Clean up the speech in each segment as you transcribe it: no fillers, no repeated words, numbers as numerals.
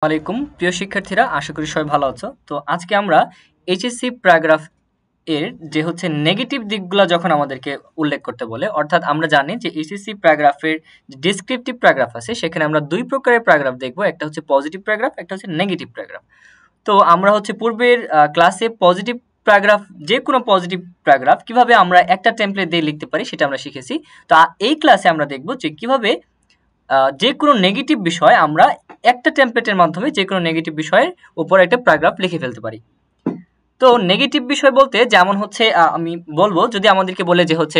আলাইকুম প্রিয় শিক্ষার্থীরা, আশা করি সবাই ভালো আছো। তো আজকে আমরা এইচএসসি প্যারাগ্রাফ এর যে হচ্ছে নেগেটিভ দিকগুলো যখন আমাদেরকে উল্লেখ করতে বলে, অর্থাৎ আমরা জানি যে এইচএসসি প্যারাগ্রাফের যে ডেসক্রিপটিভ প্যারাগ্রাফ আছে সেখানে আমরা দুই প্রকারের প্যারাগ্রাফ দেখব, একটা হচ্ছে পজিটিভ প্যারাগ্রাফ, একটা হচ্ছে নেগেটিভ প্যারাগ্রাফ। তো আমরা হচ্ছে পূর্বের ক্লাসে পজিটিভ প্যারাগ্রাফ, যে কোনো পজিটিভ প্যারাগ্রাফ কিভাবে আমরা একটা টেমপ্লেট দিয়ে লিখতে পারি সেটা আমরা শিখেছি। তো এই ক্লাসে আমরা দেখব যে কিভাবে যে কোনো নেগেটিভ বিষয় আমরা একটা টেমপ্লেটের মাধ্যমে যে কোনো নেগেটিভ বিষয়ের উপর একটা প্যারাগ্রাফ লিখে ফেলতে পারি। তো নেগেটিভ বিষয় বলতে যেমন হচ্ছে আমি বলবো, যদি আমাদেরকে বলে যে হচ্ছে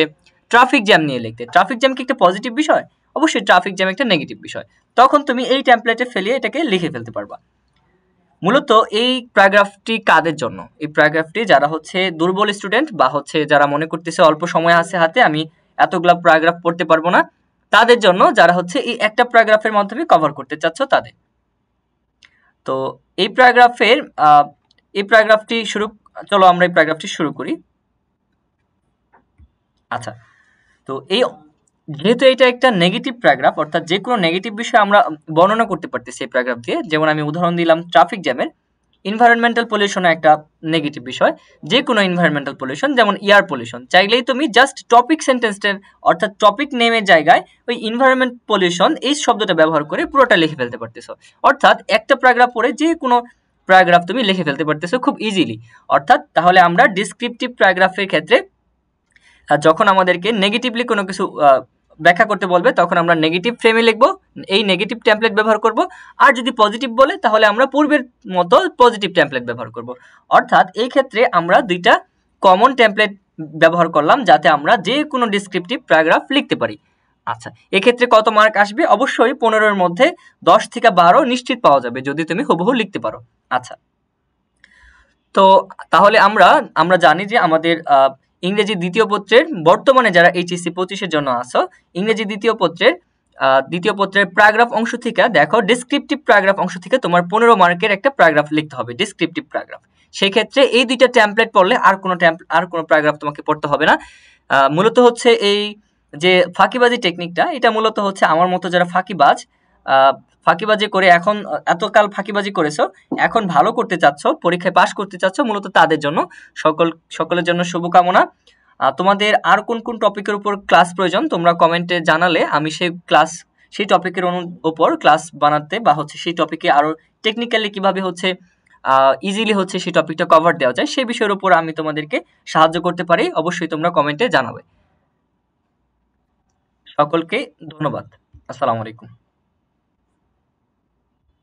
ট্রাফিক জ্যাম নিয়ে লিখতে, ট্রাফিক জ্যাম কি একটা পজিটিভ বিষয়? অবশ্যই ট্রাফিক জ্যাম একটা নেগেটিভ বিষয়। তখন তুমি এই টেমপ্লেটে ফেলিয়ে এটাকে লিখে ফেলতে পারবা। মূলত এই প্যারাগ্রাফটি কাদের জন্য? এই প্যারাগ্রাফটি যারা হচ্ছে দুর্বল স্টুডেন্ট বা হচ্ছে যারা মনে করতেছে অল্প সময় আছে হাতে, আমি এতগুলা প্যারাগ্রাফ পড়তে পারবো না, তাদের জন্য, যারা হচ্ছে এই একটা প্যারাগ্রাফের মাধ্যমে কভার করতে চাচ্ছ তাদের। তো এই প্যারাগ্রাফটি চলো আমরা এই প্যারাগ্রাফটি শুরু করি। আচ্ছা, তো যেহেতু এটা একটা নেগেটিভ প্যারাগ্রাফ, অর্থাৎ যে কোনো নেগেটিভ বিষয় আমরা বর্ণনা করতে পারতেছি এই প্যারাগ্রাফ দিয়ে। যেমন আমি উদাহরণ দিলাম ট্রাফিক জ্যামের। এনভায়রনমেন্টাল পলিউশন একটা নেগেটিভ বিষয়, যে কোনো এনভায়রনমেন্টাল পলিউশন, যেমন এয়ার পলিউশন, চাইলেই তুমি জাস্ট টপিক সেন্টেন্সের অর্থাৎ টপিক নেমের জায়গায় ওই এনভায়রনমেন্ট পলিউশন এই শব্দটা ব্যবহার করে পুরোটা লিখে ফেলতে পারতেছো। অর্থাৎ একটা প্যারাগ্রাফ পড়ে যে কোনো প্যারাগ্রাফ তুমি লিখে ফেলতে পারতেছো খুব ইজিলি। অর্থাৎ তাহলে আমরা ডিসক্রিপটিভ প্যারাগ্রাফের ক্ষেত্রে যখন আমাদেরকে নেগেটিভলি কোনো কিছু ব্যাখ্যা করতে বলবে তখন আমরা নেগেটিভ ফ্রেমে লিখবো, এই নেগেটিভ টেমপ্লেট ব্যবহার করব। আর যদি পজিটিভ বলে তাহলে আমরা পূর্বের মতো পজিটিভ টেমপ্লেট ব্যবহার করব। অর্থাৎ এই ক্ষেত্রে আমরা দুইটা কমন টেমপ্লেট ব্যবহার করলাম যাতে আমরা যে কোনো ডিসক্রিপটিভ প্যারাগ্রাফ লিখতে পারি। আচ্ছা, এক্ষেত্রে কত মার্ক আসবে? অবশ্যই 15-এর মধ্যে 10 থেকে 12 নিশ্চিত পাওয়া যাবে যদি তুমি হুবহু লিখতে পারো। আচ্ছা, তো তাহলে আমরা জানি যে আমাদের ইংরেজি দ্বিতীয় পত্রের বর্তমানে যারা এইচএসসি 25-এর জন্য আসো, ইংরেজি দ্বিতীয় পত্রের প্যারাগ্রাফ অংশ থেকে দেখো, ডেসক্রিপটিভ প্যারাগ্রাফ অংশ থেকে তোমার 15 মার্কের একটা প্যারাগ্রাফ লিখতে হবে, ডেসক্রিপটিভ প্যারাগ্রাফ। সেই ক্ষেত্রে এই দুইটা টেমপ্লেট পড়লে আর কোনো প্যারাগ্রাফ তোমাকে পড়তে হবে না। মূলত হচ্ছে এই যে ফাঁকিবাজি টেকনিকটা, এটা মূলত হচ্ছে আমার মতো যারা ফাঁকিবাজি করে এখন এতকাল ফাঁকিবাজি করেছো, এখন ভালো করতে চাচ্ছ, পরীক্ষায় পাশ করতে চাচ্ছ, মূলত তাদের জন্য, সকলের জন্য শুভকামনা। তোমাদের আর কোন কোন টপিকের উপর ক্লাস প্রয়োজন তোমরা কমেন্টে জানালে আমি সেই টপিকের উপর ক্লাস বানাতে বা হচ্ছে সেই টপিকে আরো টেকনিক্যালি কিভাবে হচ্ছে ইজিলি হচ্ছে সেই টপিকটা কভার দেওয়া যায় সেই বিষয়ের উপর আমি তোমাদেরকে সাহায্য করতে পারি। অবশ্যই তোমরা কমেন্টে জানাবে। সকলকে ধন্যবাদ। আসসালামু আলাইকুম।